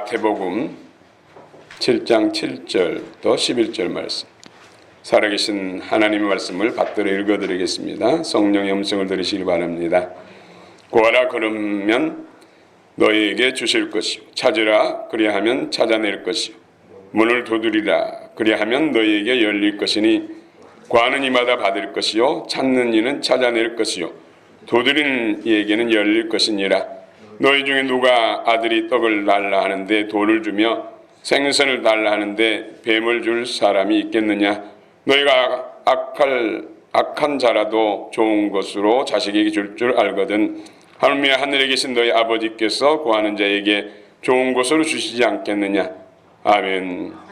마태복음 7장 7절 또 11절 말씀, 살아계신 하나님의 말씀을 받들어 읽어드리겠습니다. 성령의 음성을 들으시기 바랍니다. 구하라 그러면 너희에게 주실 것이요, 찾으라 그리하면 찾아낼 것이요, 문을 두드리라 그리하면 너희에게 열릴 것이니, 구하는 이마다 받을 것이요, 찾는 이는 찾아낼 것이요, 두드리는 이에게는 열릴 것이니라. 너희 중에 누가 아들이 떡을 달라 하는데 돌을 주며 생선을 달라 하는데 뱀을 줄 사람이 있겠느냐? 너희가 악한 자라도 좋은 것으로 자식에게 줄 알거든. 하물며 하늘에 계신 너희 아버지께서 구하는 자에게 좋은 것으로 주시지 않겠느냐? 아멘.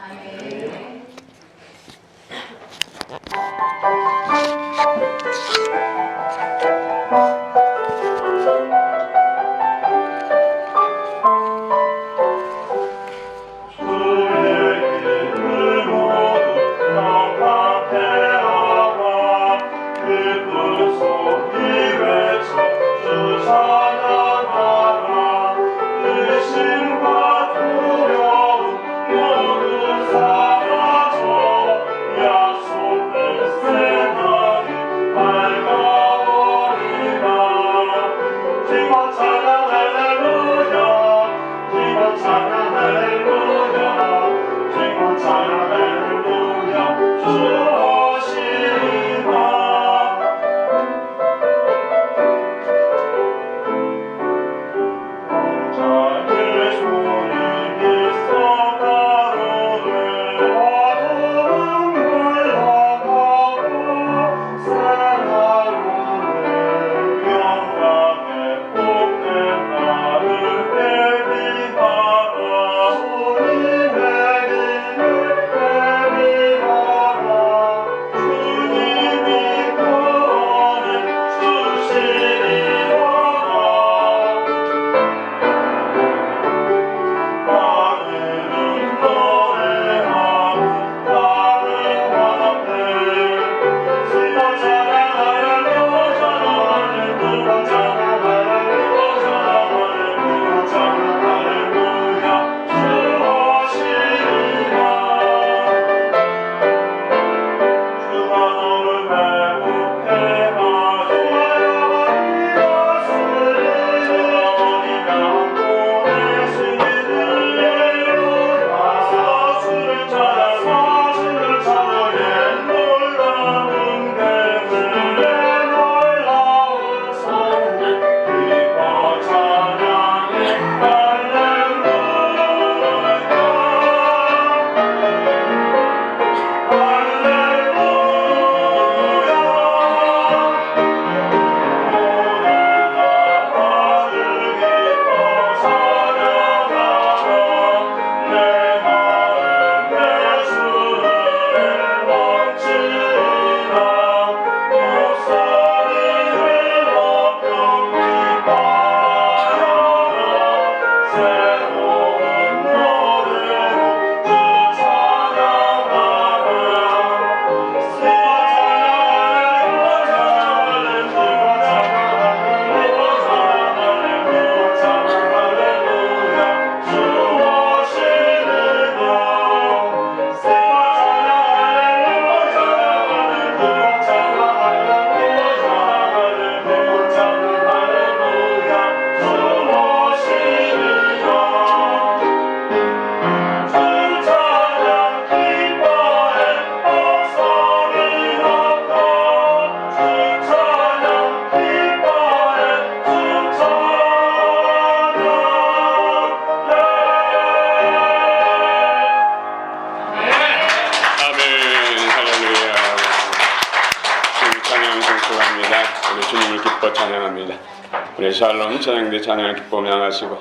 우리 샬롬 찬양대 찬양을 기쁨 향하시고,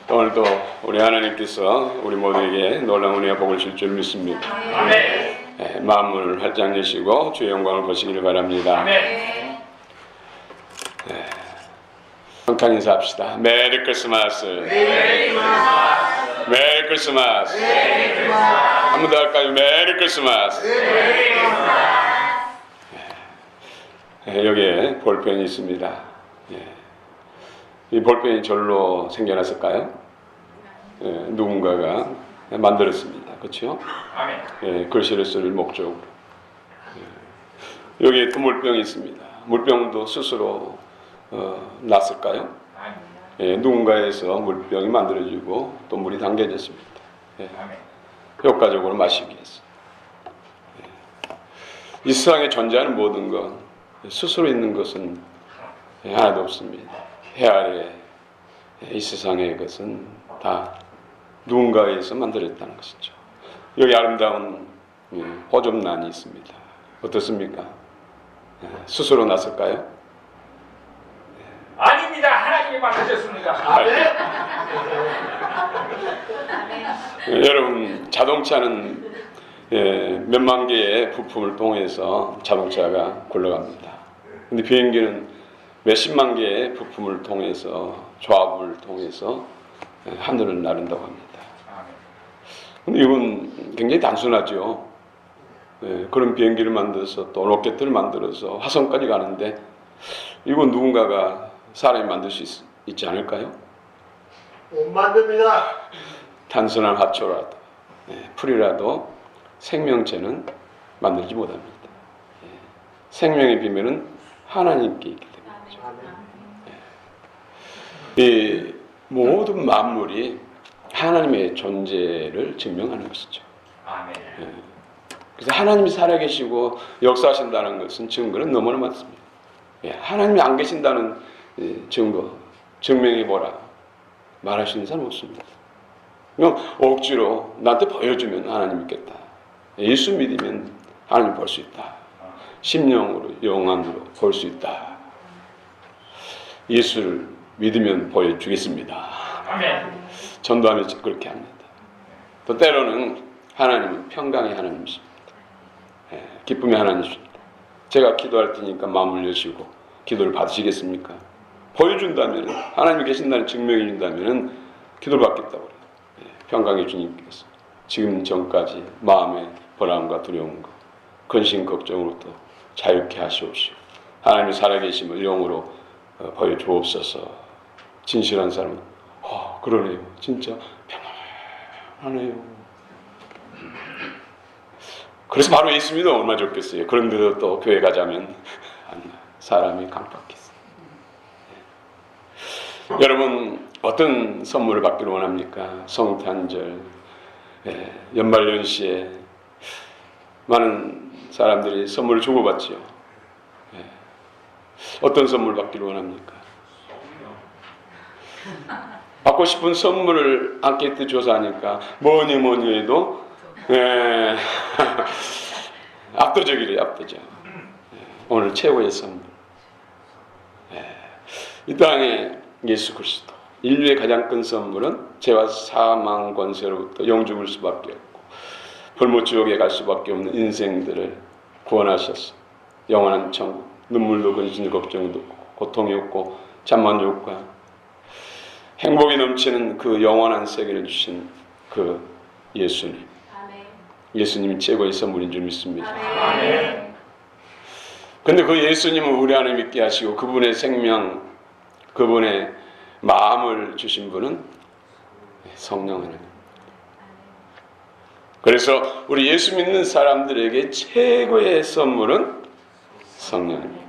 오늘도 우리 하나님께서 우리 모두에게 놀라운 은혜와 복을 줄 줄 믿습니다. 네, 마음을 활짝 여시고 주의 영광을 보시기를 바랍니다. 네, 평탄 인사합시다. 메리 크리스마스. 메리 크리스마스. 한 번 더 할까요? 메리 크리스마스. 여기에 볼펜이 있습니다. 이 볼펜이 절로 생겨났을까요? 누군가가 만들었습니다. 그렇죠? 글씨를 쓸 목적으로. 여기에 또 물병이 있습니다. 물병도 스스로 났을까요? 누군가에서 물병이 만들어지고 또 물이 담겨졌습니다. 효과적으로 마시기 위해서. 이 세상에 존재하는 모든 것, 스스로 있는 것은 하나도 없습니다. 해 아래 이 세상의 것은 다 누군가에 의해서 만들어졌다는 것이죠. 여기 아름다운 호접란이 있습니다. 어떻습니까? 스스로 났을까요? 아닙니다. 하나님이 만드셨습니다. 여러분, 자동차는 몇만 개의 부품을 통해서 자동차가 굴러갑니다. 근데 비행기는 몇십만 개의 부품을 통해서, 조합을 통해서 하늘을 나른다고 합니다. 근데 이건 굉장히 단순하죠. 그런 비행기를 만들어서 또 로켓을 만들어서 화성까지 가는데 이건 누군가가 사람이 만들 수 있지 않을까요? 못 만듭니다. 단순한 화초라도 풀이라도 생명체는 만들지 못합니다. 생명의 비밀은 하나님께 있기 때문이죠. 이 모든 만물이 하나님의 존재를 증명하는 것이죠. 그래서 하나님이 살아계시고 역사하신다는 것은 증거는 너무나 많습니다. 하나님이 안 계신다는 증거, 증명해보라 말할 수 있는 사람은 없습니다. 그럼 억지로 나한테 보여주면 하나님 믿겠다. 예수 믿으면 하나님 볼 수 있다. 심령으로 영안으로 볼 수 있다. 예수를 믿으면 보여주겠습니다. 전도하면 그렇게 합니다. 또 때로는 하나님은 평강의 하나님이십니다. 기쁨의 하나님이십니다. 제가 기도할 테니까 마음을 여시고 기도를 받으시겠습니까? 보여준다면, 하나님이 계신다는 증명해 준다면 기도를 받겠다고 그래요. 평강의 주님께서 지금 전까지 마음의 불안과 두려움과 근심 걱정으로부터 자유케 하시옵시오. 하나님이 살아계심을 영으로 보여주옵소서. 진실한 사람은 그러네요. 진짜 평안하네요. 그래서 바로 예수 믿으면 얼마나 좋겠어요. 그런데도 또 교회 가자면 사람이 강박했어요. 여러분, 어떤 선물을 받기를 원합니까? 성탄절, 연말연시에 많은 사람들이 선물을 주고받지요. 어떤 선물을 받기를 원합니까? 받고 싶은 선물을 앙케이트 조사하니까 뭐니 해도 압도적이래요. 압도적. 오늘 최고의 선물. 이 땅에 예수 그리스도, 인류의 가장 큰 선물은 죄와 사망 권세로부터 영죽을 수밖에 없고 불못지옥에 갈 수밖에 없는 인생들을 구원하셔서 영원한 천국, 눈물도 근심 걱정도 없고 고통이 없고 잠만족과 행복이 넘치는 그 영원한 세계를 주신 그 예수님. 예수님이 최고의 선물인 줄 믿습니다. 그런데 그 예수님을 우리 안에 믿게 하시고 그분의 생명, 그분의 마음을 주신 분은 성령 하나님. 그래서 우리 예수 믿는 사람들에게 최고의 선물은 성령입니다.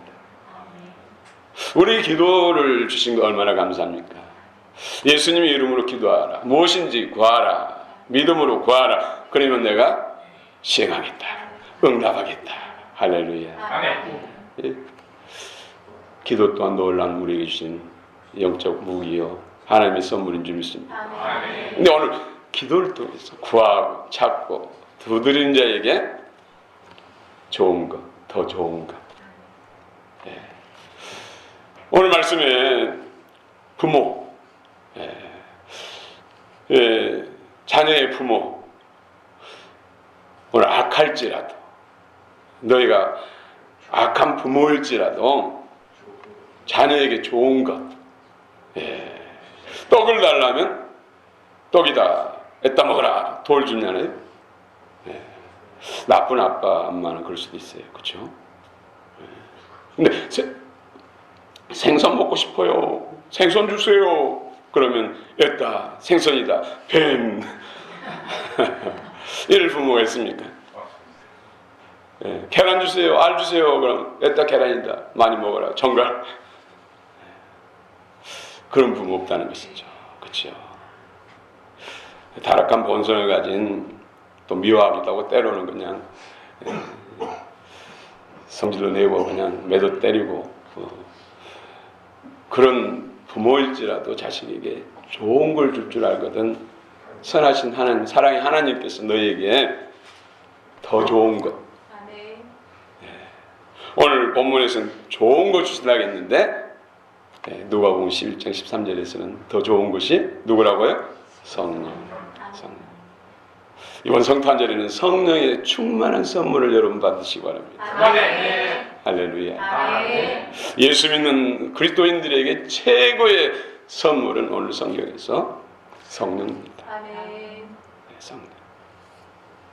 우리 기도를 주신 거 얼마나 감사합니까? 예수님의 이름으로 기도하라. 무엇인지 구하라. 믿음으로 구하라. 그러면 내가 시행하겠다. 응답하겠다. 할렐루야. 기도 또한 놀라운 우리에게 주신 영적 무기요 하나님의 선물인 줄 믿습니다. 근데 오늘 기도를 통해서 구하고 찾고 두드리는 자에게 좋은 것, 더 좋은 것. 오늘 말씀에 부모, 자녀의 부모, 오늘 악할지라도 너희가 악한 부모일지라도 자녀에게 좋은 것, 떡을 달라면 떡이다, 애따 먹어라, 돌 주냐나요? 나쁜 아빠, 엄마는 그럴 수도 있어요. 그렇죠? 근데 생선 먹고 싶어요. 생선 주세요. 그러면 애다, 생선이다, 뱀. 이럴 부모가 있습니까? 예, 계란 주세요, 알 주세요. 그럼 애다 계란이다, 많이 먹어라, 정갈. 그런 부모 없다는 것이죠. 그렇죠? 타락한 본성을 가진 또 미워하기도 하고 때로는 그냥 성질로 내고 그냥 매도 때리고 그런 부모일지라도 자식에게 좋은 걸 줄 줄 알거든. 선하신 하나님, 사랑의 하나님께서 너에게 더 좋은 것. 오늘 본문에서는 좋은 거 주시려고 했는데 누가복음 11장 13절에서는 더 좋은 것이 누구라고요? 성령. 이번 성탄절에는 성령의 충만한 선물을 여러분 받으시기 바랍니다. 아멘. 할렐루야. 아멘. 예수 믿는 그리스도인들에게 최고의 선물은 오늘 성경에서 성령입니다. 아멘. 성령.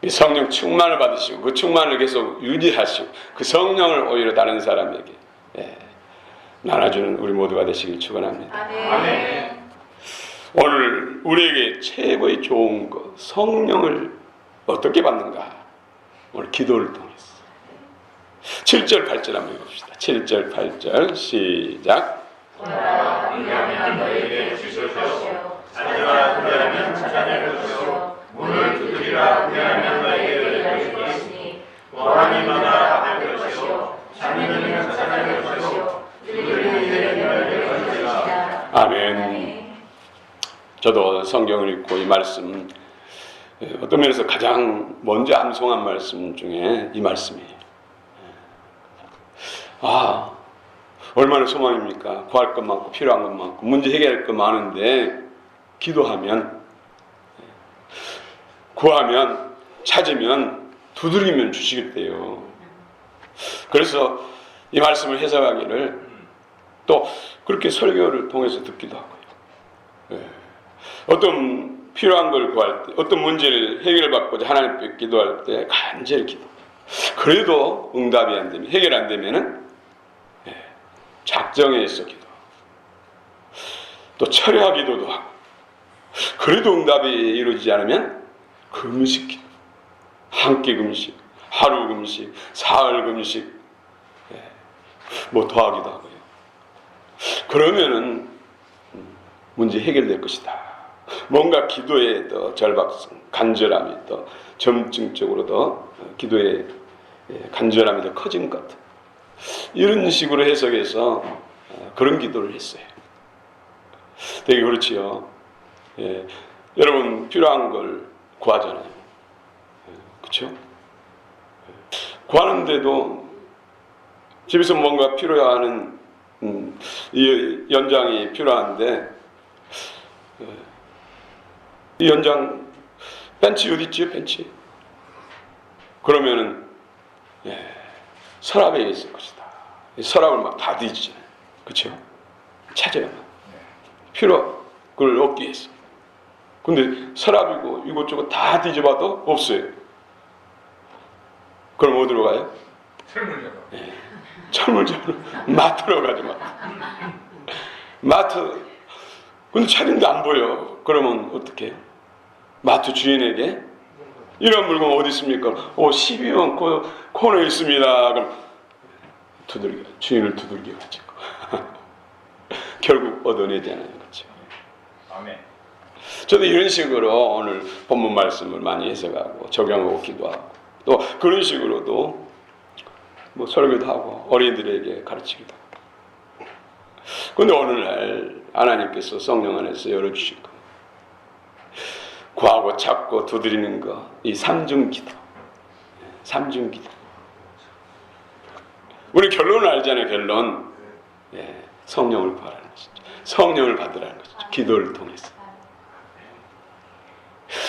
이 성령 충만을 받으시고 그 충만을 계속 유지하시고 그 성령을 오히려 다른 사람에게 나눠주는 우리 모두가 되시길 축원합니다. 아멘. 오늘 우리에게 최고의 좋은 것 성령을 어떻게 받는가? 오늘 기도를 통해서 7절 8절 한번 해봅시다. 7절 8절 시작. 오라 위하면 너희에게 주시옵시오. 찾으라 구하면 찾아낼 문을 두드리라 위하면 너희에게 열릴 것이니 구하기마다 받을 것이요 찾는 찾아낼 것이요 두드리는 이에게 열릴 것이다. 아멘. 저도 성경을 읽고 이 말씀 어떤 면에서 가장 먼저 암송한 말씀 중에 이 말씀이에요. 얼마나 소망입니까? 구할 것 많고 필요한 것 많고 문제 해결할 것 많은데 기도하면 구하면 찾으면 두드리면 주시겠대요. 그래서 이 말씀을 해석하기를 또 그렇게 설교를 통해서 듣기도 하고요. 어떤 필요한 걸 구할 때, 어떤 문제를 해결받고자 하나님께 기도할 때 간절히 기도. 그래도 응답이 안 되면, 해결 안 되면은 작정해서 기도. 또 철야 기도도 하고. 그래도 응답이 이루어지지 않으면 금식 기도. 한 끼 금식, 하루 금식, 사흘 금식, 뭐 더하기도 하고요. 그러면은 문제 해결될 것이다. 뭔가 기도의 더 절박성, 간절함이 더 점증적으로 더 기도의 간절함이 더 커진 것 같아요. 이런 식으로 해석해서 그런 기도를 했어요. 되게 그렇지요. 여러분 필요한 걸 구하잖아요. 그렇죠? 구하는데도 집에서 뭔가 필요하는 이 연장이 필요한데 이 연장 벤치 어디 있지요? 벤치. 그러면은 서랍에 있을 것이다. 서랍을 막 다 뒤지잖아요. 그렇죠? 찾아요. 필요 그걸 얻기 위해서. 근데 서랍이고 이것저것 다 뒤져봐도 없어요. 그럼 어디로 가요? 철물점으로 마트로 가죠. 마트. 근데 찾는데 안 보여. 그러면 어떻게 해요? 마트 주인에게 이런 물건 어디 있습니까? 12번 코너에 있습니다. 그럼 주인을 두들겨 가지고 결국 얻어내잖아요. 그렇죠? 아멘. 저도 이런 식으로 오늘 본문 말씀을 많이 해석하고 적용하고 기도하고 또 그런 식으로도 뭐 설교도 하고 어린이들에게 가르치기도 하고. 그런데 오늘날 하나님께서 성령 안에서 열어주실 거 구하고 찾고 두드리는 거, 이 삼중기도. 삼중기도. 우리 결론을 알잖아요. 결론. 성령을 구하라는 것이죠. 성령을 받으라는 것이죠. 기도를 통해서.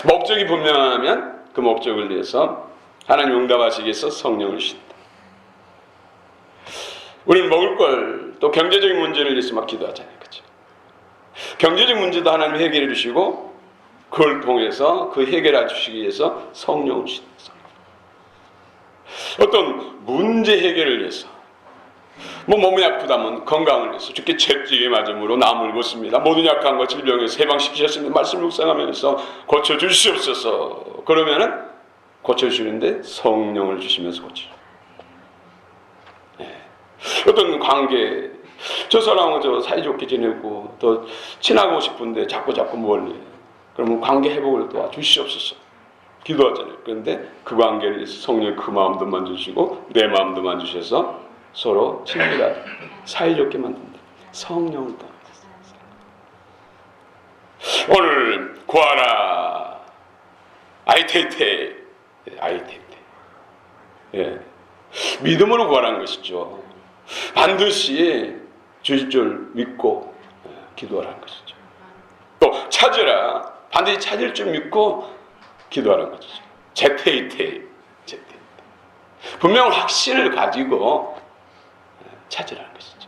목적이 분명하면 그 목적을 위해서 하나님 응답하시기 위해서 성령을 주신다. 우리는 먹을 걸 또 경제적인 문제를 위해서 막 기도하잖아요. 그렇죠? 경제적 문제도 하나님 해결해 주시고 그걸 통해서 그 해결해 주시기 위해서 성령을 주신다. 어떤 문제 해결을 위해서 뭐 몸이 아프다면 건강을 위해서 주께 채찍에 맞음으로 나무를 입었습니다. 모든 약한 것 질병에서 해방시키셨습니다. 말씀 묵상하면서 고쳐주시옵소서. 그러면은 고쳐주시는데 성령을 주시면서 고쳐주세요. 어떤 관계, 저 사람하고 저 사이좋게 지내고 더 친하고 싶은데 자꾸 멀리, 그러면 관계 회복을 도와주시옵소서 기도하잖아요. 그런데 그 관계를 위해서 성령이 그 마음도 만져주시고 내 마음도 만져주셔서 서로 친밀하게 사이좋게 만든다. 성령을 따라. 오늘 구하라 아이테이테, 예. 믿음으로 구하라는 것이죠. 반드시 주실 줄 믿고 기도하라는 것이죠. 또 찾으라, 반드시 찾을 줄 믿고 기도하라는 것이죠. 제테이테. 분명 확신을 가지고 찾으라는 것이죠.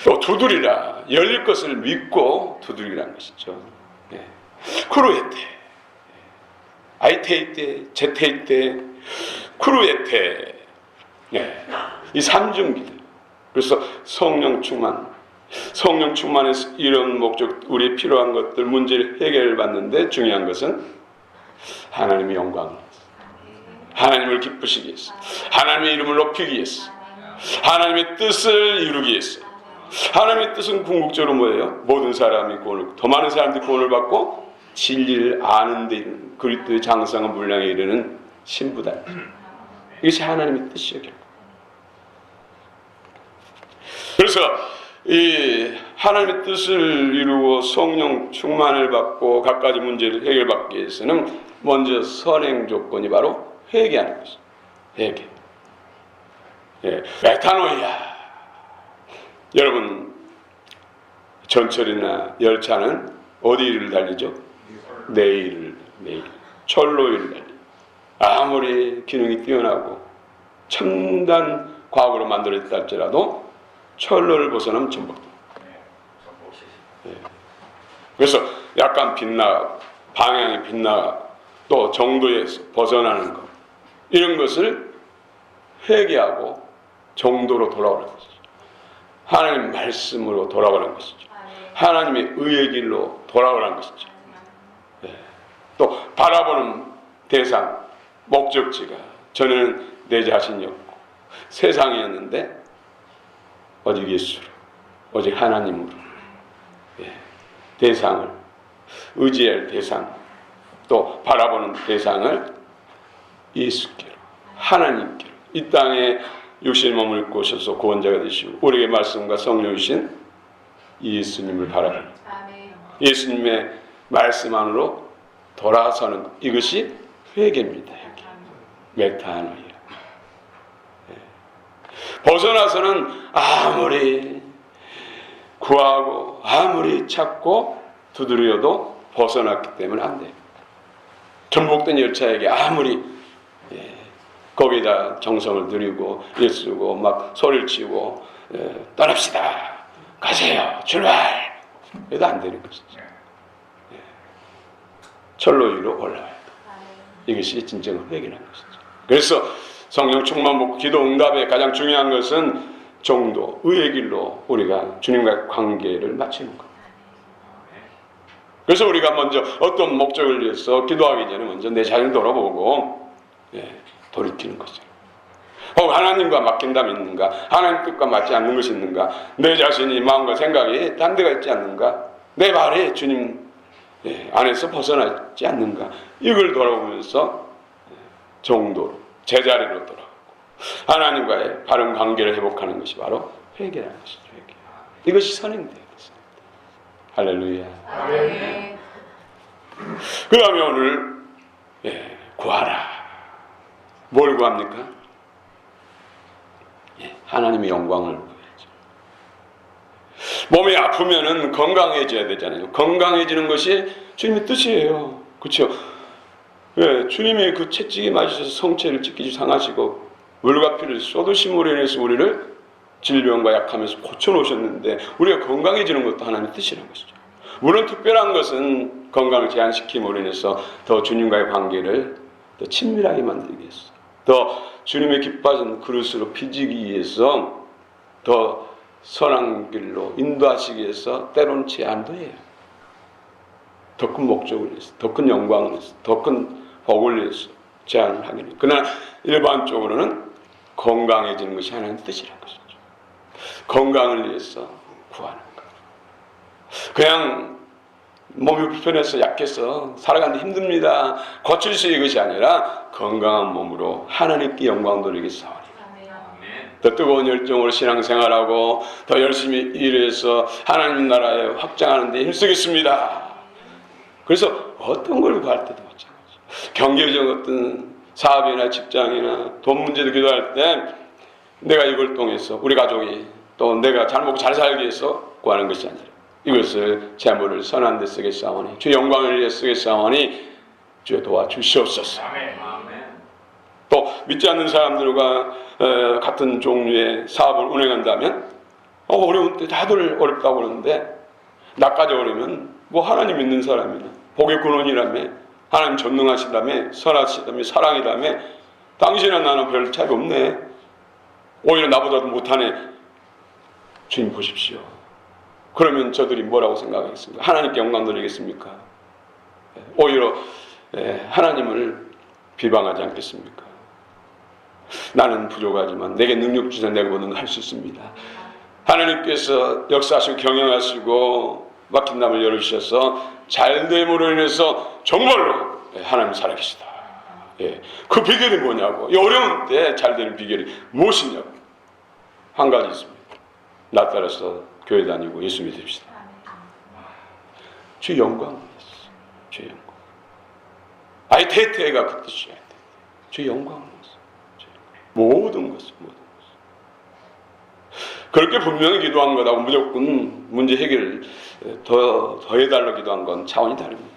또 두드리라, 열릴 것을 믿고 두드리라는 것이죠. 예. 쿠루에테, 아이테이테, 제테이테, 쿠루에테. 예. 이 삼중기도. 그래서 성령 충만해서 이런 목적, 우리의 필요한 것들, 문제를 해결받는데 중요한 것은 하나님의 영광을 위해서, 하나님을 기쁘시기 위해서, 하나님의 이름을 높이기 위해서, 하나님의 뜻을 이루기 위해서. 하나님의 뜻은 궁극적으로 뭐예요? 모든 사람이 구원을, 더 많은 사람들이 구원을 받고 진리를 아는 데 이르는, 그리스도의 장성한 분량에 이르는 신부다. 이것이 하나님의 뜻이에요. 결국. 그래서 이 하나님의 뜻을 이루고 성령 충만을 받고 갖가지 문제를 해결받기 위해서는 먼저 선행 조건이 바로 회개하는 것이죠. 회개. 예, 메타노이아. 여러분, 전철이나 열차는 어디를 달리죠? 내일. 철로를 달리. 아무리 기능이 뛰어나고 첨단 과학으로 만들어졌다 할지라도 철로를 벗어나면 전복돼. 예. 그래서 약간 빗나가고 방향이 빗나가고 또 정도에서 벗어나는 것, 이런 것을 회개하고 정도로 돌아오는 것이죠. 하나님 말씀으로 돌아오는 것이죠. 하나님의 의의 길로 돌아오는 것이죠. 예. 또 바라보는 대상, 목적지가 전에는 내 자신이었고 세상이었는데 오직 예수로, 오직 하나님으로, 예. 대상을 의지할 대상, 또 바라보는 대상을 예수께로, 하나님께로, 이 땅에 육신의 몸을 입고 오셔서 구원자가 되시고 우리에게 말씀과 성령이신 예수님을 바라보는, 예수님의 말씀 안으로 돌아서는 것, 이것이 회개입니다. 회개. 메타노이아. 벗어나서는 아무리 구하고 아무리 찾고 두드려도 벗어났기 때문에 안 돼요. 전복된 열차에게 아무리 거기다 정성을 들이고 일쓰고 막 소리를 치고 떠납시다, 가세요, 출발, 해도 안 되는 것이죠. 철로 위로 올라와야 돼. 이것이 진정한 회개라는 것이죠. 그래서 성령 충만 먹고 기도 응답의 가장 중요한 것은 정도, 의의 길로 우리가 주님과의 관계를 맞추는 것. 그래서 우리가 먼저 어떤 목적을 위해서 기도하기 전에 먼저 내 자신을 돌아보고 돌이키는 거죠. 하나님과 맡긴다 믿는가? 하나님 뜻과 맞지 않는 것이 있는가? 내 자신이 마음과 생각이 딴 데가 있지 않는가? 내 발이 주님 안에서 벗어나지 않는가? 이걸 돌아보면서 정도로 제자리로 돌아가고 하나님과의 바른 관계를 회복하는 것이 바로 회개라는 것이죠. 회개. 이것이 선행돼야 됐습니다. 할렐루야. 아멘. 그 다음에 오늘 구하라. 뭘 구합니까? 하나님의 영광을 구해야죠. 몸이 아프면은 건강해져야 되잖아요. 건강해지는 것이 주님의 뜻이에요. 그렇죠? 주님이 그 채찍에 맞으셔서 성체를 찢기지 상하시고 물과 피를 쏟으심으로 인해서 우리를 질병과 약함에서 고쳐놓으셨는데 우리가 건강해지는 것도 하나님의 뜻이라는 것이죠. 물론 특별한 것은 건강을 제한시킴으로 인해서 더 주님과의 관계를 더 친밀하게 만들기 위해서, 더 주님의 기뻐하신 그릇으로 빚기 위해서 더 선한 길로 인도하시기 위해서 때론 제한도 해요. 더 큰 목적을 위해서, 더 큰 영광을 위해서, 더 큰 복을 위해서 제한을 하긴 해요. 그러나 일반적으로는 건강해지는 것이 하나님 뜻이라는 것이죠. 건강을 위해서 구하는 것. 그냥 몸이 불편해서 약해서 살아가는데 힘듭니다, 고칠 수 있는 것이 아니라 건강한 몸으로 하나님께 영광 돌리기 싸우니 더 뜨거운 열정으로 신앙생활하고 더 열심히 일해서 하나님 나라에 확장하는 데 힘쓰겠습니다. 그래서 어떤 걸 구할 때도 마찬가지죠. 경제적 어떤 사업이나 직장이나 돈 문제도 기도할 때 내가 이걸 통해서 우리 가족이 또 내가 잘 먹고 잘 살기 위해서 구하는 것이 아니라 이것을 재물을 선한 데 쓰겠사오니 주 영광을 위해 쓰겠사오니 주여 도와주시옵소서. 또 믿지 않는 사람들과 같은 종류의 사업을 운행한다면 어려운 때 다들 어렵다고 그러는데 나까지 어려우면 뭐 하나님 믿는 사람이나 복의 근원이라며 하나님 전능하시다며 선하시다며 사랑이다며 당신이나 나는 별 차이 없네, 오히려 나보다도 못하네, 주님 보십시오. 그러면 저들이 뭐라고 생각하겠습니까? 하나님께 영광 돌리겠습니까? 오히려 하나님을 비방하지 않겠습니까? 나는 부족하지만 내게 능력 주사 내가 모든 걸 할 수 있습니다. 하나님께서 역사하시고 경영하시고 막힌 담을 열어주셔서 잘됨으로 인해서 정말로 하나님 살아계시다. 그 비결이 뭐냐고, 이 어려운 때 잘되는 비결이 무엇이냐고 한 가지 있습니다. 나 따라서 교회 다니고 예수 믿읍시다. 주 영광을 위해서, 주 영광. 아이 태태가 그 뜻이야. 주 영광을 위해서, 모든 것을. 그렇게 분명히 기도한 것하고 무조건 문제 해결을 더 해달라고 기도한 건 차원이 다릅니다.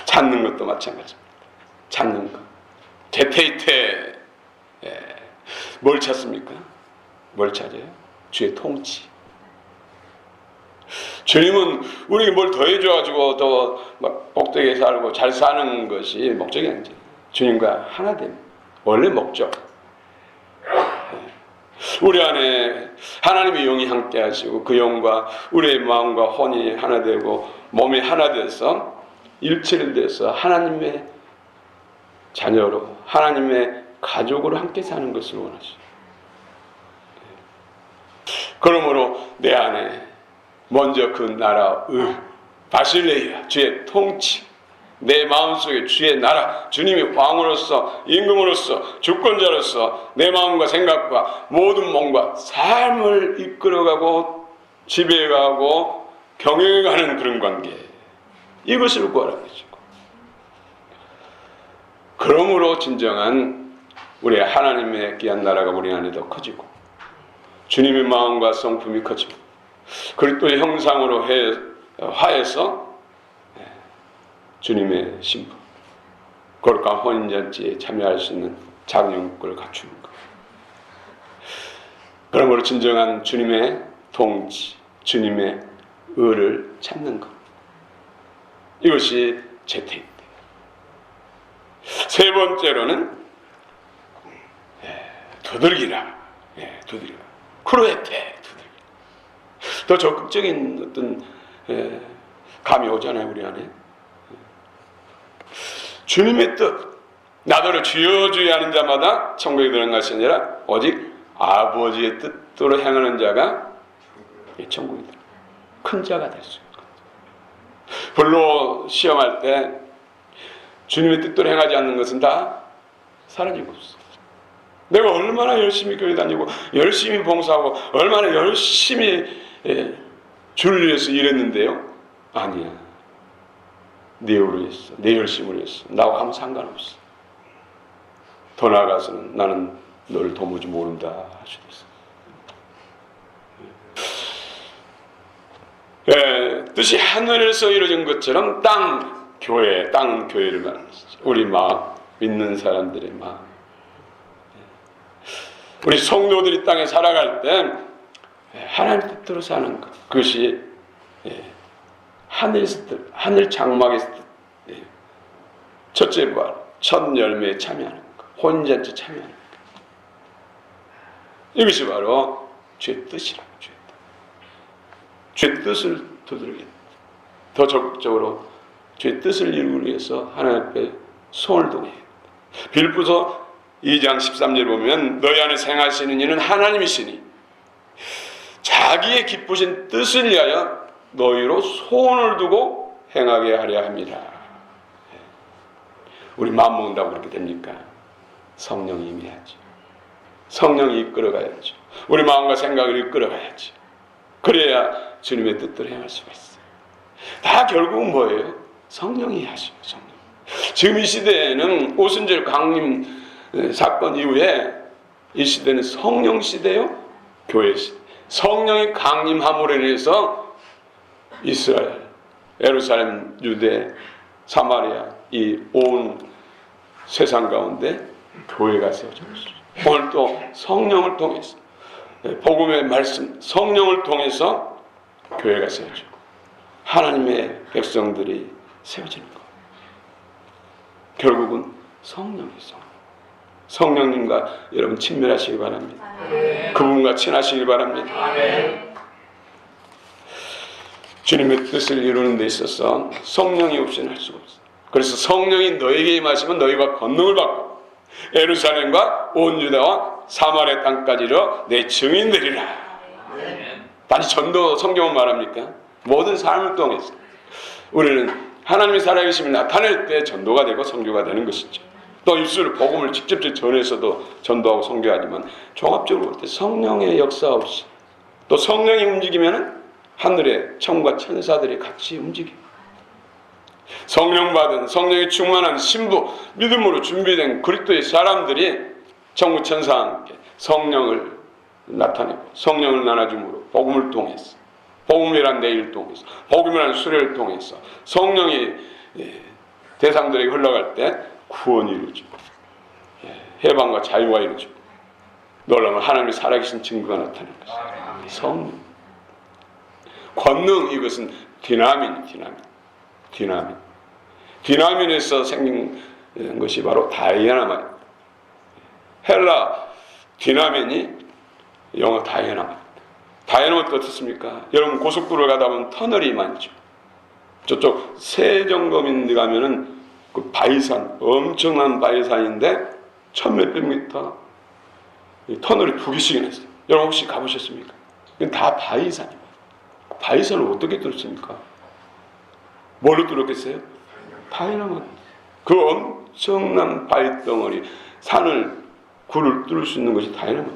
찾는 것도 마찬가지입니다. 찾는 것. 대퇴이퇴. 뭘 찾습니까? 뭘 찾아요? 주의 통치. 주님은 우리에게 뭘 더해줘가지고 더 막 복되게 살고 잘 사는 것이 목적이 아니죠. 주님과 하나 됨. 원래 목적. 우리 안에 하나님의 영이 함께 하시고 그 영과 우리의 마음과 혼이 하나 되고 몸이 하나 돼서 일치를 돼서 하나님의 자녀로 하나님의 가족으로 함께 사는 것을 원하시죠. 그러므로 내 안에 먼저 그 나라의 바실레이아 주의 통치, 내 마음속에 주의 나라, 주님이 왕으로서 임금으로서 주권자로서 내 마음과 생각과 모든 몸과 삶을 이끌어가고 지배해가고 경영해가는 그런 관계, 이것을 구하라는 거죠. 그러므로 진정한 우리 하나님의 귀한 나라가 우리 안에 더 커지고 주님의 마음과 성품이 커지고 그리스도의 형상으로 화해서 주님의 신부 거룩한 혼인잔치에 참여할 수 있는 자격을 갖추는 것. 그러므로 진정한 주님의 통치, 주님의 의를 찾는 것. 이것이 재테입니다. 세 번째로는 두들기라. 두들기라. 크루에테. 두들기라. 더 적극적인 어떤 감이 오잖아요, 우리 안에. 주님의 뜻, 나더러 주여 주여 하는 자마다 천국에 들어간 것이 아니라 오직 아버지의 뜻대로 행하는 자가 천국에 들어간 큰 자가 될 수 있는 것. 불로 시험할 때 주님의 뜻대로 행하지 않는 것은 다 사라지고 없어. 내가 얼마나 열심히 교회 다니고 열심히 봉사하고 얼마나 열심히 주를 위해서 일했는데요? 아니야. 내 의로 했어. 내 열심으로 했어. 나하고 아무 상관없어. 더 나아가서는 나는 너를 도무지 모른다 할 수도 있어. 뜻이 하늘에서 이루어진 것처럼 땅은 교회를 말하는 것이죠. 우리 마음, 믿는 사람들의 마음. 우리 성도들이 땅에 살아갈 때 하나님 뜻대로 사는 것. 그것이 하늘에서 뜻, 하늘 장막에서 뜻. 첫째 부활, 첫 열매에 참여하는 것. 혼인잔치 참여하는 것. 이것이 바로 죄 뜻이라고. 죄 뜻을 두드리겠다. 더 적극적으로 죄 뜻을 이루기 위해서 하나님 앞에 손을 동해. 빌립보서 2장 13절에 보면 너희 안에 행하시는 이는 하나님이시니 자기의 기쁘신 뜻을 위하여 너희로 소원을 두고 행하게 하려 합니다. 우리 마음 먹는다고 그렇게 됩니까? 성령이 임해야죠. 성령이 이끌어가야죠. 우리 마음과 생각을 이끌어가야죠. 그래야 주님의 뜻대로 행할 수가 있어요. 다 결국은 뭐예요? 성령이 하시고 성령. 지금 이 시대에는 오순절 강림 사건 이후에 이 시대는 성령 시대요, 교회 시대. 성령이 강림함으로 인해서 이스라엘, 예루살렘, 유대, 사마리아 이 온 세상 가운데 교회가 세워졌어요. 오늘 또 성령을 통해서 복음의 말씀, 성령을 통해서 교회가 세워지고 하나님의 백성들이 세워지는 거예요. 결국은 성령이죠. 성령님과 여러분 친밀하시기 바랍니다. 그분과 친하시기 바랍니다. 주님의 뜻을 이루는 데 있어서 성령이 없이는 할 수가 없어요. 그래서 성령이 너에게 임하시면 너희가 권능을 받고 예루살렘과 온 유다와 사마리아 땅까지 이르러 내 증인되리라. 단지 전도 성경은 말합니까? 모든 삶을 통해서 우리는 하나님이 살아계심을 나타낼 때 전도가 되고 선교가 되는 것이죠. 또 입술로 복음을 직접 전해서도 전도하고 선교하지만 종합적으로 볼 때 성령의 역사 없이 또 성령이 움직이면 하늘의 천과 천사들이 같이 움직여요. 성령 받은 성령이 충만한 신부 믿음으로 준비된 그리스도의 사람들이 천국 천사와 함께 성령을 나타내고 성령을 나눠줌으로 복음을 통해서 복음이란 내일 통해서 복음이란 수레를 통해서 성령이 대상들에게 흘러갈 때 구원이 이루어지고 해방과 자유가 이루어지고 놀라면 하나님의 살아계신 증거가 나타나는 것입니다. 성령 권능 이것은 디나민에서 생긴 것이 바로 다이애나마. 헬라 디나민이 영어 다이애나마. 다이애나마가 어떻습니까? 여러분 고속도로를 가다 보면 터널이 많죠. 저쪽 세정거민데 가면은 그 바위산, 엄청난 바위산인데 1000몇백 미터 터널이 2개씩이나 있어요. 여러분 혹시 가보셨습니까? 이건 다 바위산입니다. 바위산을 어떻게 뚫습니까? 뭘로 뚫었겠어요? 다이나마. 그 엄청난 바위덩어리, 산을, 굴을 뚫을 수 있는 것이 다이나마.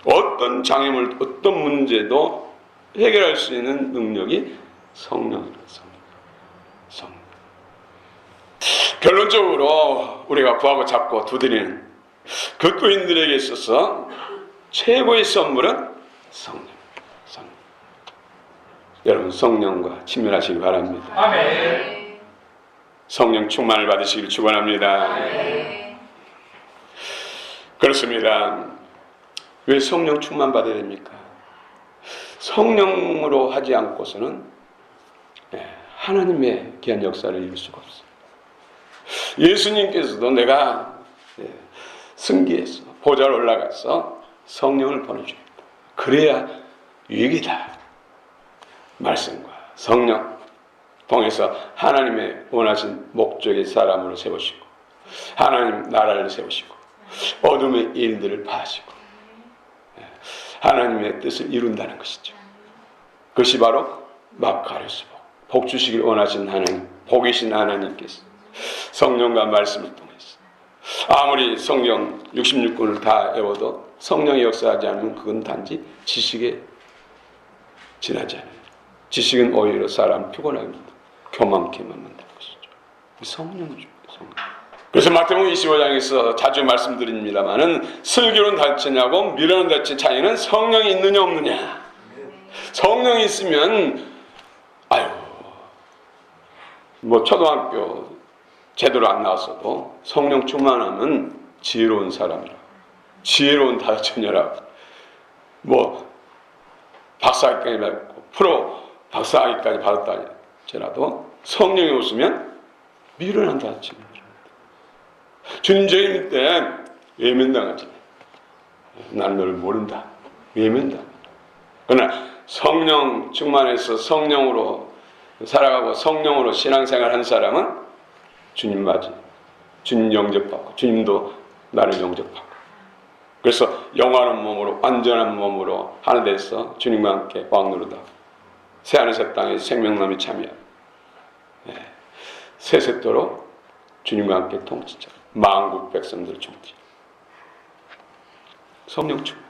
어떤 장애물, 어떤 문제도 해결할 수 있는 능력이 성령입니다. 성령. 결론적으로 우리가 구하고 잡고 두드리는 그리스도인들에게 있어서 최고의 선물은 성령. 여러분 성령과 친밀하시기 바랍니다. 아멘. 성령 충만을 받으시길 축원합니다. 아멘. 그렇습니다. 왜 성령 충만 받아야 됩니까? 성령으로 하지 않고서는 하나님의 귀한 역사를 이룰 수가 없어요. 예수님께서도 내가 승기해서 보좌로 올라가서 성령을 보내주겠다. 그래야 유익이다. 말씀과 성령 통해서 하나님의 원하신 목적의 사람으로 세우시고 하나님 나라를 세우시고 어둠의 일들을 파하시고 하나님의 뜻을 이룬다는 것이죠. 그것이 바로 마카리스 복 주시길 원하신 하나님, 복이신 하나님께서 성령과 말씀을 통해서 아무리 성경 66권을 다 외워도 성령이 역사하지 않으면 그건 단지 지식에 지나지 않아요. 지식은 오히려 사람 피곤하게 만든다. 교만케 만든다는 것이죠. 성령이죠. 성령. 그래서 마태복음 25장에서 자주 말씀드립니다만은 슬기로운 다치냐고 미련한 다치 차이는 성령이 있느냐 없느냐. 성령이 있으면 초등학교 제대로 안 나왔어도 성령 충만하면 지혜로운 사람이라, 지혜로운 다처녀라, 박사학위까지 받고 프로 박사학위까지 받았다 할지라도 성령이 없으면 미련한 다처녀. 주님 재림 때 외면당하지. 나는 너를 모른다. 외면다. 그러나 성령 충만해서 성령으로 살아가고 성령으로 신앙생활 한 사람은 주님 맞이, 주님 영접받고 주님도 나를 영접하고, 그래서 영원한 몸으로 완전한 몸으로 하늘에서 주님과 함께 왕노릇하고 새하늘 새 땅에 생명나무 참여하고 세세토록 주님과 함께 통치자 만국 백성들 통치 성령 충만.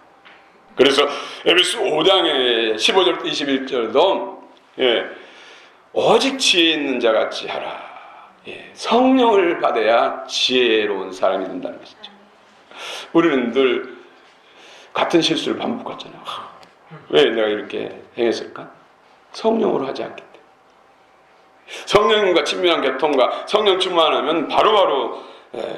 그래서 에베소 5장의 15절부터 21절도 오직 지혜 있는 자같이 하라. 성령을 받아야 지혜로운 사람이 된다는 것이죠. 우리는 늘 같은 실수를 반복하잖아요. 왜 내가 이렇게 행했을까? 성령으로 하지 않기 때문에. 성령과 친밀한 교통과 성령 충만하면 바로바로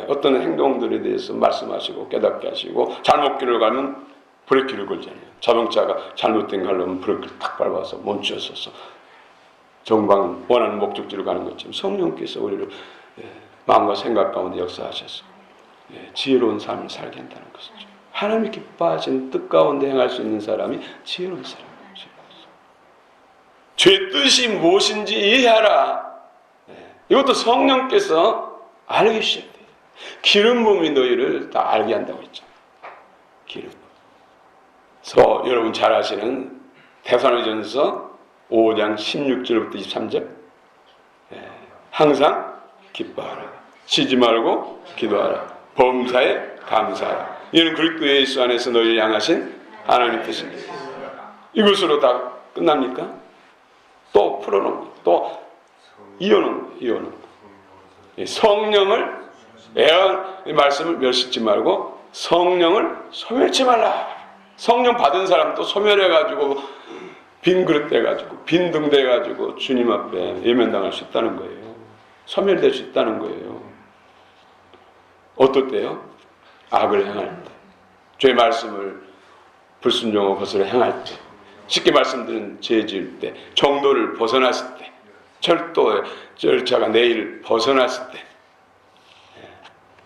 어떤 행동들에 대해서 말씀하시고 깨닫게 하시고, 잘못길을 가면 브레이크를 걸잖아요. 자동차가 잘못된 갈로면 브레이크를 탁 밟아서 멈추었어서 정방 원하는 목적지로 가는 것처럼 성령께서 우리를 마음과 생각 가운데 역사하셔서 지혜로운 삶을 살게 한다는 것이죠. 하나님이 기뻐하시는 뜻 가운데 행할 수 있는 사람이 지혜로운 사람이죠. 죄의 뜻이 무엇인지 이해하라. 이것도 성령께서 알게 하셔야 돼요. 기름 부음이 너희를 다 알게 한다고 했잖아요. 기름 부음. 여러분 잘 아시는 데살로니가전서 5장 16절부터 23절. 항상 기뻐하라. 쉬지 말고 기도하라. 범사에 감사하라. 이는 그리스도 예수 안에서 너희를 향하신 하나님 뜻입니다. 이것으로 다 끝납니까? 또 풀어놓은, 또 이어놓은 성령을 이 말씀을 멸시지 말고 성령을 소멸치 말라. 성령 받은 사람도 소멸해가지고 빈 그릇 돼가지고 빈 등 돼가지고 주님 앞에 예면당할 수 있다는 거예요. 소멸될 수 있다는 거예요. 어떨 때요? 악을 행할 때, 죄의 말씀을 불순종하고 거스려 행할 때, 쉽게 말씀드린 죄 지을 때, 정도를 벗어났을 때, 철도의 절차가 내일 벗어났을 때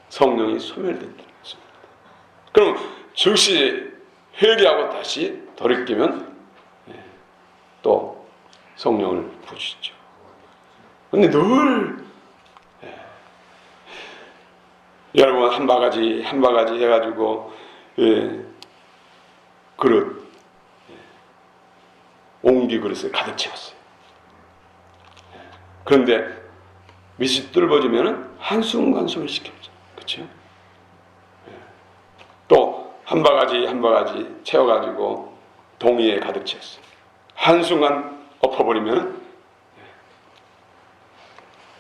성령이 소멸된다는 것입니다. 그럼 즉시 회개하고 다시 돌이키면 또 성령을 부으시죠. 근데 늘 여러분 한 바가지 해가지고 그릇 옹기 그릇을 가득 채웠어요. 그런데 밑이 뚫어지면 한순간숨을 시켜버리죠. 그렇죠? 또 한 바가지 채워가지고 동이에 가득 채웠어요. 한순간 엎어버리면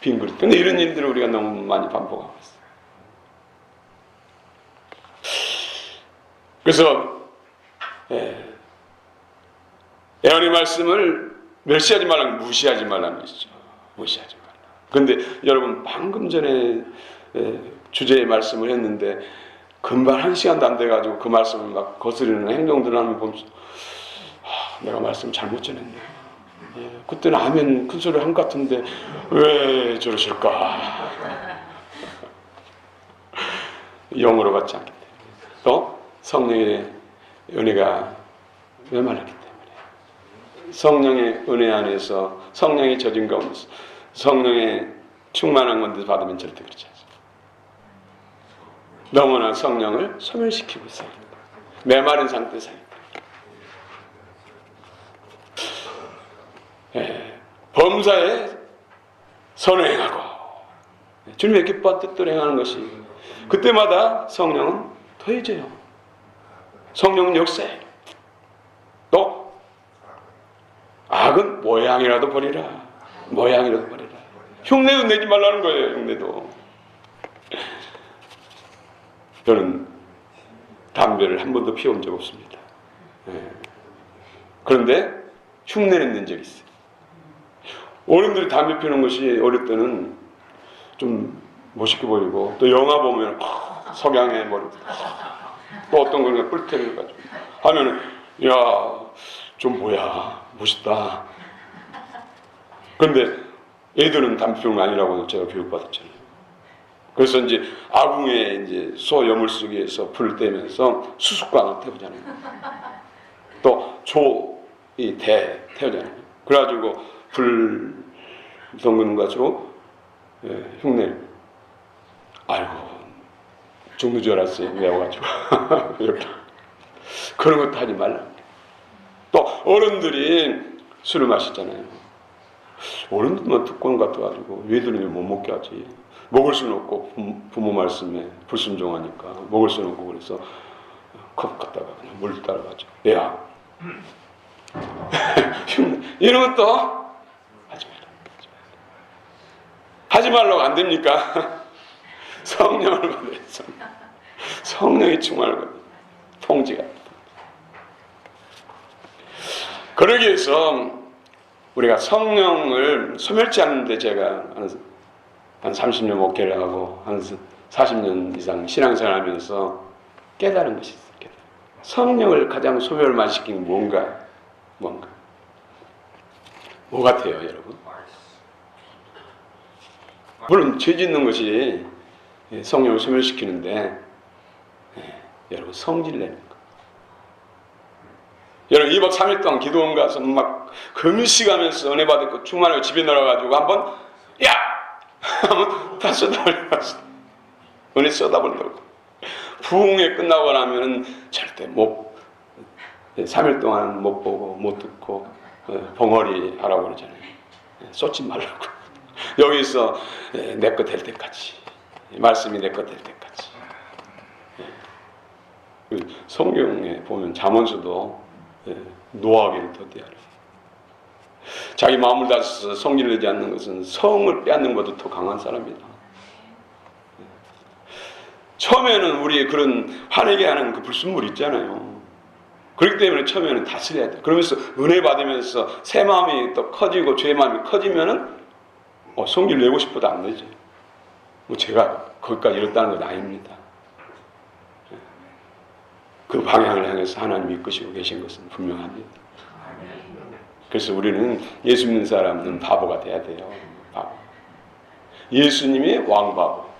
빈 그릇. 근데 이런 일들을 우리가 너무 많이 반복하고 있어요. 그래서 예언의 말씀을 멸시하지 말라는, 무시하지 말라는 것이죠. 무시하지 말라. 그런데 여러분 방금 전에 주제의 말씀을 했는데 금방 1시간도 안 돼가지고 그 말씀을 막 거스르는 행동들을 하면 보면서 내가 말씀 잘못 전했네. 그때는 아멘 큰 소리 한 것 같은데 왜 저러실까? 영으로 받지 않기 때문에, 또 성령의 은혜가 메말랐기 때문에, 성령의 은혜 안에서 성령의 젖은 가운데서 성령의 충만한 건데 받으면 절대 그렇지 않습니다. 너무나 성령을 소멸시키고 있어요. 메마른 상태에서 범사에 선행하고 주님의 기뻐한 뜻대로 행하는 것이, 그때마다 성령은 더해져요. 성령은 역사해요. 또 악은 모양이라도 버리라. 모양이라도 버리라. 흉내도 내지 말라는 거예요. 흉내도. 저는 담배를 한 번도 피워본 적 없습니다. 그런데 흉내는 낸 적이 있어요. 어른들이 담배 피우는 것이 어릴 때는 좀 멋있게 보이고, 또 영화 보면 석양에 머리도, 또 어떤 거는 뿔테를 가지고 하면은 야, 좀 뭐야, 멋있다. 그런데 애들은 담배 피우는 거 아니라고 제가 교육받았잖아요. 그래서 이제 아궁에 이제 소 여물수기에서 불을 떼면서 수수깡을 태우잖아요. 또 조이 대 태우잖아요. 그래가지고 불 덩그는 것으로 흉내. 아이고 죽는 줄 알았어요. 외워가지고 이렇게 그런 것도 하지 말라. 또 어른들이 술을 마시잖아요. 어른들만 듣고는 같아가지고 얘들은 못 먹게 하지. 먹을 수는 없고 부모 말씀에 불순종하니까 먹을 수는 없고 그래서 컵 갖다가 그냥 물 따라가지고 야 이런 것도 하지 말라. 하지 말라고 안 됩니까? 성령을 받아야 성령이 충만하거든요. 통지가. 그러기 위해서 우리가 성령을 소멸치 않는데 제가 한 30년 목회를 하고 한 40년 이상 신앙생활 하면서 깨달은 것이 있어요. 성령을 가장 소멸만 시킨 뭔가 뭐 같아요 여러분? 물론 죄 짓는 것이 성령을 소멸시키는데 여러분 성질 내는 거. 여러분 2박 3일 동안 기도원 가서 막 금식하면서 은혜 받고 충만하고 집에 놀아가지고 한번 야! 하면 다 쏟아버려서 은혜 쏟아버린다고. 부흥회 끝나고 나면은 절대 3일 동안 못 보고 못 듣고 벙어리 하라고 그러잖아요. 쏟지 말라고. 여기서 내 것 될 때까지 말씀이 내 것 될 때까지. 성경에 보면 잠언서도 노하기를 더디하라. 자기 마음을 다해서 성질을 내지 않는 것은 성을 빼앗는 것보다 더 강한 사람이다. 처음에는 우리 그런 화내게 하는 그 불순물 있잖아요. 그렇기 때문에 처음에는 다스려야 돼. 그러면서 은혜 받으면서 새 마음이 또 커지고 죄의 마음이 커지면은 성질 내고 싶어도 안 되죠. 뭐 제가 거기까지 이렇다는 건 아닙니다. 그 방향을 향해서 하나님이 이끄시고 계신 것은 분명합니다. 그래서 우리는 예수 믿는 사람들은 바보가 돼야 돼요. 바보. 예수님이 왕바보.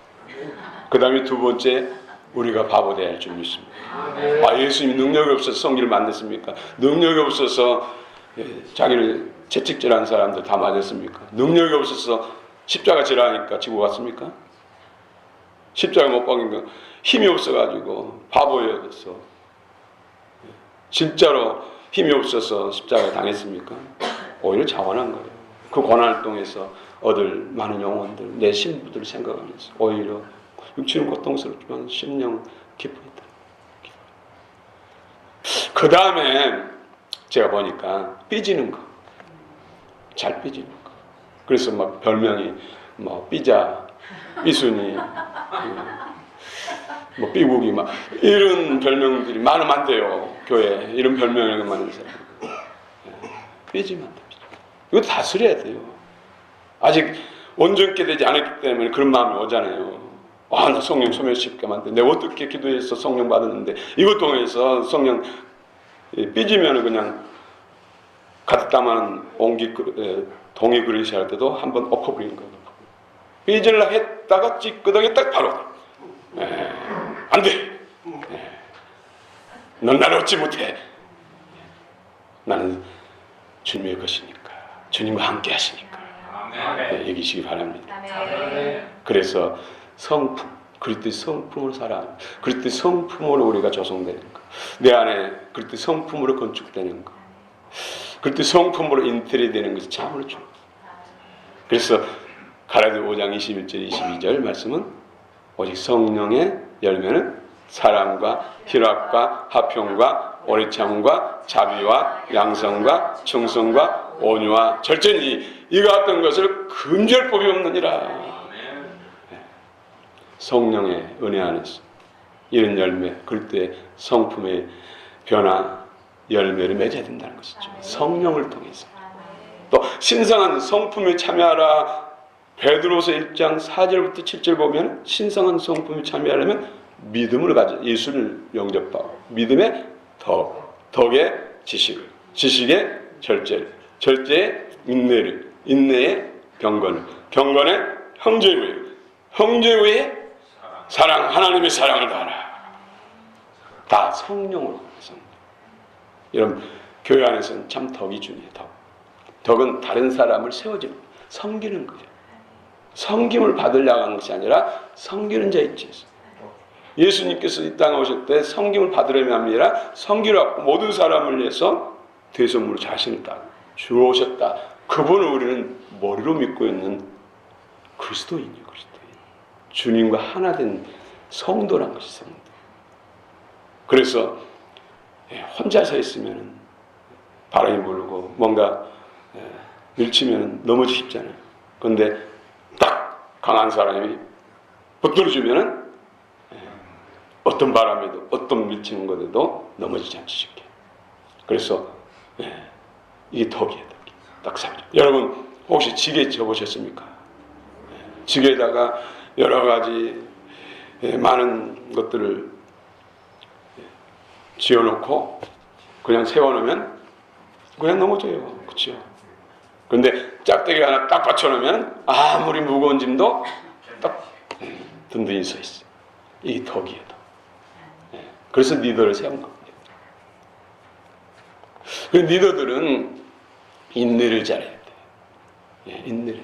그 다음에 두 번째 우리가 바보 돼야 할 줄 믿습니다. 예수님이 능력이 없어서 성기를 만드십니까? 능력이 없어서 자기를 채찍질한 사람들 다 맞았습니까? 능력이 없어서 십자가 지라니까 지고 갔습니까? 십자가 못 박으니까 힘이 없어가지고 바보였어. 진짜로 힘이 없어서 십자가에 당했습니까? 오히려 자원한 거예요. 그 고난을 통해서 얻을 많은 영혼들, 내 신부들을 생각하면서 오히려 육체는 고통스럽지만 심령 기쁘다. 그 다음에 제가 보니까 삐지는 거, 잘 삐지는 거. 그래서 막 별명이 뭐 삐자, 삐순이, 뭐 삐국이 막 이런 별명들이 많으면 안 돼요. 교회에 이런 별명이 많은 사람. 삐지면 안 됩니다. 이거 다스려야 돼요. 아직 온전케 되지 않았기 때문에 그런 마음이 오잖아요. 나 성령 소멸시켜 만든. 내가 어떻게 기도해서 성령 받았는데 이것 통해서 성령 삐지면 그냥 가득담한 동이 그릇이 할 때도 한번 엎어버리는 거예요. 삐질라 했다가 찌끄덕했다 바로 안 돼. 넌 나를 얻지 못해. 나는 주님의 것이니까. 주님과 함께 하시니까. 얘기시기 바랍니다. 그래서 성품, 그리스도의 성품으로 살아. 그리스도의 성품으로 우리가 조성되는 거. 내 안에 그리스도의 성품으로 건축되는 거. 그리스도의 성품으로 인텔이 되는 것이 참으로 좋아. 그래서 갈라디아 5장 21절 22절 말씀은 오직 성령의 열매는 사랑과 희락과 화평과 오래 참음과 자비와 양성과 충성과 온유와 절제니 이와 같은 것을 금지할 법이 없느니라. 성령의 은혜 안에서 이런 열매, 그리스도의 성품의 변화, 열매를 맺어야 된다는 것이죠. 성령을 통해서. 또 신성한 성품에 참여하라. 베드로서 1장 4절부터 7절 보면 신성한 성품에 참여하려면 믿음을 가져 예수를 영접하고 믿음의 덕, 덕의 지식을, 지식의 절제를, 절제의 인내를, 인내의 경건을, 경건의 형제의 의에 하나님의 사랑을 다하라. 다 성령으로. 여러분, 교회 안에서는 참 덕이 중요해요. 덕은 다른 사람을 세워주는, 섬기는 거예요. 섬김을 받으려고 하는 것이 아니라 섬기는 자의 입지에서. 예수님께서 이 땅에 오실 때 섬김을 받으려면 아니라 섬기라고 모든 사람을 위해서 대성물로 자신을 딱 주오셨다. 그분을 우리는 머리로 믿고 있는 그리스도인이에요. 그리스도인. 주님과 하나 된 성도란 것이 성도. 그래서 혼자 서 있으면 바람이 불고 뭔가 밀치면 넘어지기 쉽잖아요. 그런데 딱 강한 사람이 붙들어주면 어떤 바람에도 어떤 밀치는 것에도 넘어지지 않지 쉽게. 그래서 이게 덕이에요. 덕이. 딱 삼죠. 여러분 혹시 지게 접으셨습니까? 지게에다가 여러 가지 많은 것들을 지어놓고 그냥 세워놓으면 그냥 넘어져요. 그렇죠? 그런데 짝대기 하나 딱 받쳐놓으면 아무리 무거운 짐도 딱 든든히 서 있어요. 이게 덕이에요. 덕. 그래서 리더를 세운 겁니다. 그 리더들은 인내를 잘해야 돼요. 인내를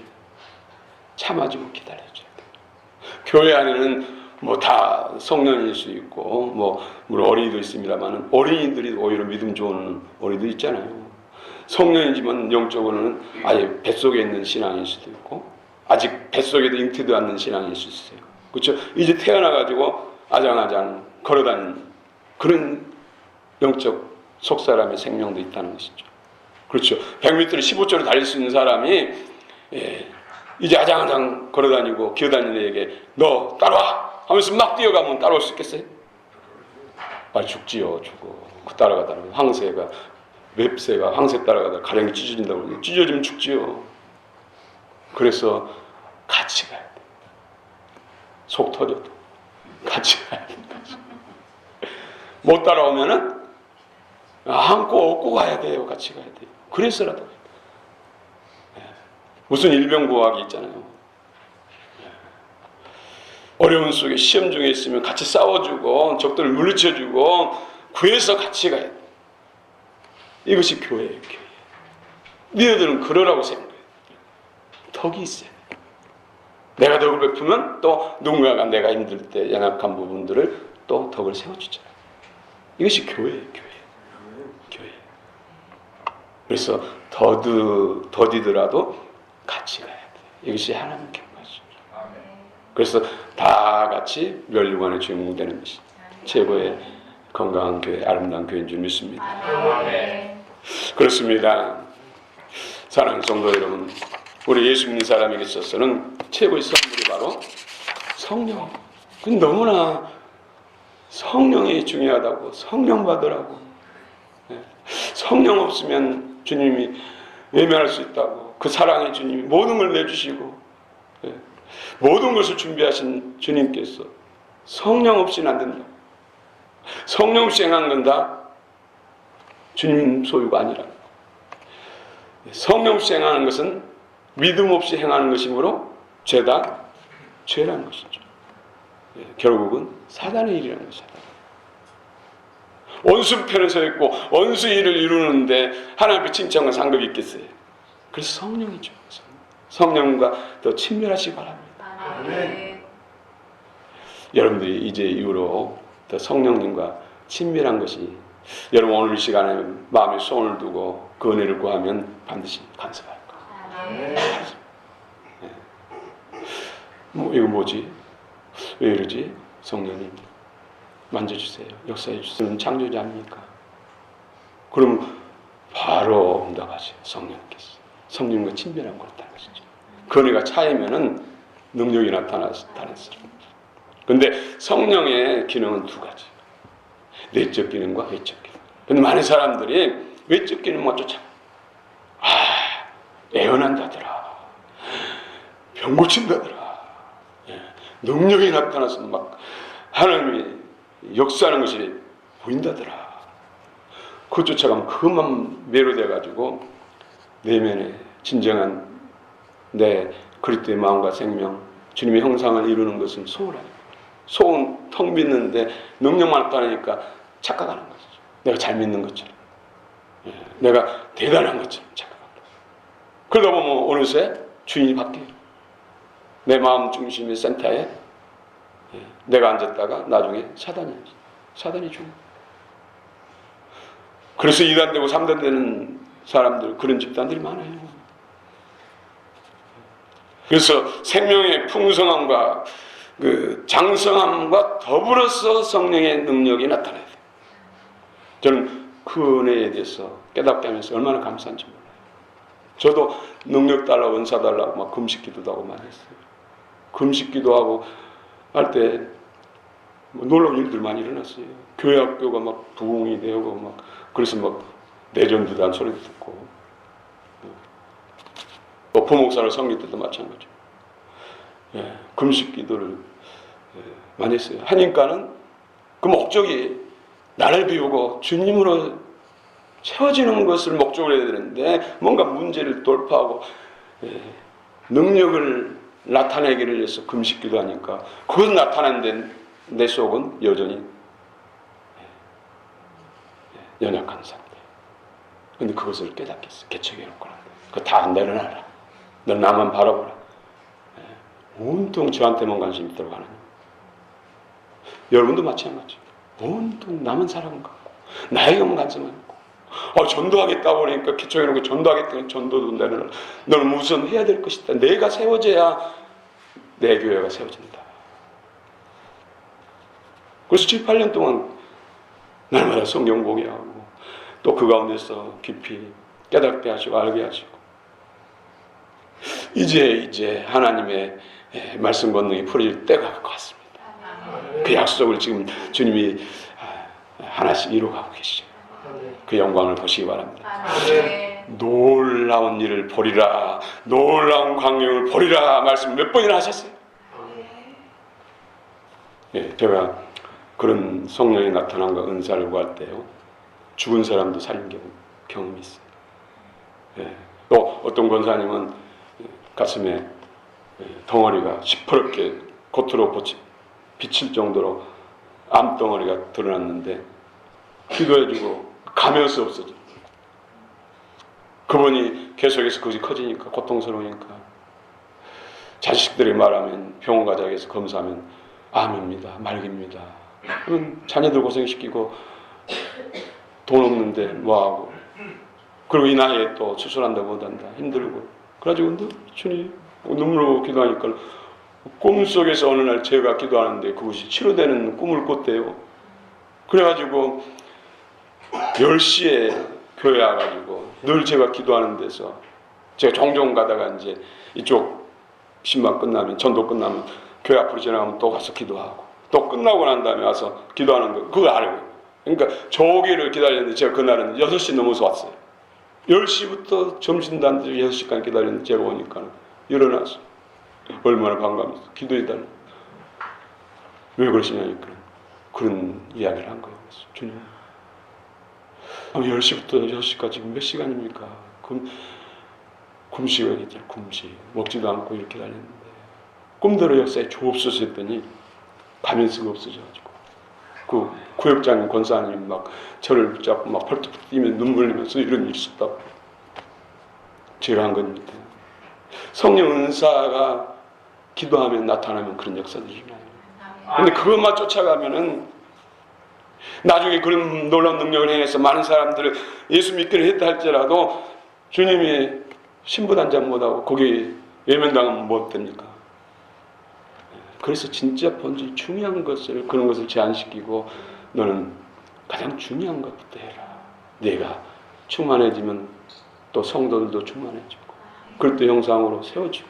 참아주고 기다려줘야 돼요. 교회 안에는 뭐 다 성년일 수 있고 물론 어린이도 있습니다만 어린이들이 오히려 믿음 좋은 어린이도 있잖아요. 성년이지만 영적으로는 아예 뱃속에 있는 신앙일 수도 있고 아직 뱃속에도 잉태도 않는 신앙일 수 있어요. 그렇죠? 이제 태어나가지고 아장아장 걸어다니는 그런 영적 속사람의 생명도 있다는 것이죠. 그렇죠? 100m를 15초로 달릴 수 있는 사람이 이제 아장아장 걸어다니고 기어다니는 애에게 너 따라와! 하면서 막 뛰어가면 따라올 수 있겠어요? 빨리 죽지요. 죽어. 그 따라가다가 황새가 맵새가 황새 따라가다가 가랭이 찢어진다고 그러는데 찢어지면 죽지요. 그래서 같이 가야 돼. 속 터져도 같이 가야 돼. 못 따라오면은 안고 업고 가야 돼요. 같이 가야 돼요. 그래서라도 무슨 일병구하기 있잖아요. 어려운 속에 시험 중에 있으면 같이 싸워주고 적들을 물리쳐주고 구해서 같이 가야 돼. 이것이 교회예요. 교회. 너희들은 그러라고 생각해요. 덕이 있어요. 내가 덕을 베푸면 또 누군가가 내가 힘들 때 연약한 부분들을 또 덕을 세워주잖아요. 이것이 교회예요. 교회. 그래서 더디더라도 같이 가야 돼. 이것이 하나님 경과죠. 그래서 다 같이 멸류관의 주인공 되는 것이 최고의 건강한 교회, 아름다운 교회인 줄 믿습니다. 그렇습니다. 사랑하는 성도 여러분, 우리 예수 믿는 사람에게 있어서는 최고의 선물이 바로 성령. 너무나 성령이 중요하다고, 성령 받으라고. 성령 없으면 주님이 외면할 수 있다고. 그 사랑의 주님이 모든 걸 내주시고 모든 것을 준비하신 주님께서 성령 없이는 안 된다. 성령 없이 행한 건 다 주님 소유가 아니라. 성령 없이 행하는 것은 믿음 없이 행하는 것이므로 죄다 죄라는 것이죠. 결국은 사단의 일이라는 것이다. 원수편에 서 있고 원수 일을 이루는데 하나님의 칭찬과 상급이 있겠어요. 그래서 성령이죠. 성령과 더 친밀하시기 바랍니다. 여러분들이 이제 이후로 더 성령님과 친밀한 것이 여러분 오늘 이 시간에 마음에 소원을 두고 그 은혜를 구하면 반드시 간섭할 거예요. 이거 뭐지? 왜 이러지? 성령님 만져주세요. 역사해주세요. 창조자입니까? 그럼 바로 응답하세요. 성령께서. 성령과 친밀한 걸 따는 것이죠. 그 은혜가 차이면은 능력이 나타나는 사람. 그런데 성령의 기능은 두 가지. 내적 기능과 외적 기능. 근데 많은 사람들이 외적 기능만 쫓아. 애원한다더라. 병 고친다더라. 능력이 나타나서 막 하나님이 역사하는 것이 보인다더라. 그거 쫓아가면 그것만 매료돼가지고 내면에 진정한 내 그리스도의 마음과 생명, 주님의 형상을 이루는 것은 소홀하다. 속은 텅 빈는데 능력만 나타나니까 착각하는 거죠. 내가 잘 믿는 것처럼, 내가 대단한 것처럼 착각합니다. 그러다 보면 어느새 주인이 바뀌어요. 내 마음 중심의 센터에 내가 앉았다가 나중에 사단이 주인. 그래서 2단 되고 3단 되는 사람들, 그런 집단들이 많아요. 그래서 생명의 풍성함과 그 장성함과 더불어서 성령의 능력이 나타나야 돼요. 저는 그 은혜에 대해서 깨닫게 하면서 얼마나 감사한지 몰라요. 저도 능력 달라고 은사 달라고 막 금식 기도도 하고 많이 했어요. 금식 기도하고 할 때 놀라운 일들 많이 일어났어요. 교회 학교가 막 부흥이 되고 막 그래서 막 내전도 한 소리도 듣고, 부목사를 섬길 때도 마찬가지죠. 금식 기도를 많이 했어요. 하니까는 그 목적이 나를 비우고 주님으로 채워지는 것을 목적으로 해야 되는데, 뭔가 문제를 돌파하고 능력을 나타내기를 위해서 금식 기도하니까 그것 나타내는 내 속은 여전히 연약한 상태. 근데 그것을 깨닫겠어. 개척해놓고 그거 다 내려놔라. 넌 나만 바라보라. 온통 저한테만 관심 있도록 하느님. 여러분도 마찬가지. 온통 나만 살아온 것 같고 나에게만 관심만 있고, 전도하겠다고 그러니까 개척해놓고 전도하겠다는 전도도 내려놔라. 너는 우선 해야 될 것이다. 내가 세워져야 내 교회가 세워진다. 그래서 7, 8년 동안 날마다 성경 공부하고 또 그 가운데서 깊이 깨닫게 하시고 알게 하시고, 이제 하나님의 말씀 권능이 풀어질 때가 왔습니다. 그 약속을 지금 주님이 하나씩 이루어가고 계시죠. 그 영광을 보시기 바랍니다. 놀라운 일을 보리라, 놀라운 광경을 보리라 말씀 몇 번이나 하셨어요. 제가 그런 성령이 나타난과 은사를 구할 때요, 죽은 사람도 살린 경험이 있어요. 또 어떤 권사님은 가슴에 덩어리가 시퍼렇게 겉으로 비칠 정도로 암덩어리가 드러났는데 기도해주고 가면 수 없어져. 그분이 계속해서 그것이 커지니까 고통스러우니까 자식들이 말하면 병원 가자 해서 검사하면 암입니다, 말기입니다. 그럼 자녀들 고생시키고 돈 없는데 뭐하고, 그리고 이 나이에 또 수술한다 못한다 힘들고, 그래가지고 주님 눈물로 기도하니까 꿈속에서 어느 날 제가 기도하는데 그것이 치료되는 꿈을 꿨대요. 그래가지고 10시에 교회 와가지고 늘 제가 기도하는 데서, 제가 종종 가다가 이제 이쪽 신방 끝나면, 전도 끝나면 교회 앞으로 지나가면 또 가서 기도하고, 또 끝나고 난 다음에 와서 기도하는 거, 그거 알고. 그러니까 조기를 기다렸는데 제가 그날은 6시 넘어서 왔어요. 10시부터 점심도 안 되고 6시까지 기다렸는데 제가 오니까 일어나서 얼마나 반가워서 기도해달라. 왜 그러시냐니까 그런 이야기를 한 거예요. 그래서 주님, 10시부터 6시까지 몇 시간입니까? 금식을 했잖아요. 금식. 먹지도 않고 이렇게 다녔는데 꿈대로 역사에 주옵소서 했더니 가면서가 없어져가지고, 그 구역장님 권사님 막 저를 붙잡고 막 펄떡 뛰며 눈물 흘리면서 이런 일이 있었다고. 제가 한 겁니다. 성령 은사가 기도하면 나타나면 그런 역사들이 나요. 근데 그것만 쫓아가면은 나중에 그런 놀라운 능력을 행해서 많은 사람들을 예수 믿기를 했다 할지라도 주님이 신부단장 못하고 거기 외면당하면 뭐 됩니까? 그래서 진짜 본질 중요한 것을, 그런 것을 제한시키고 너는 가장 중요한 것부터 해라. 내가 충만해지면 또 성도들도 충만해지고 그리스도 형상으로 세워지고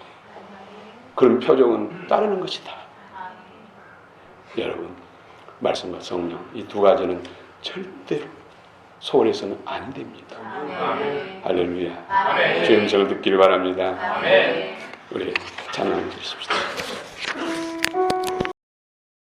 그런 표정은 따르는 것이다. 여러분, 말씀과 성령 이 두 가지는 절대로 소홀해서는 안 됩니다. 아멘. 할렐루야. 아멘. 주의 음성을 듣기를 바랍니다. 아멘. 우리 찬양해 주십시오.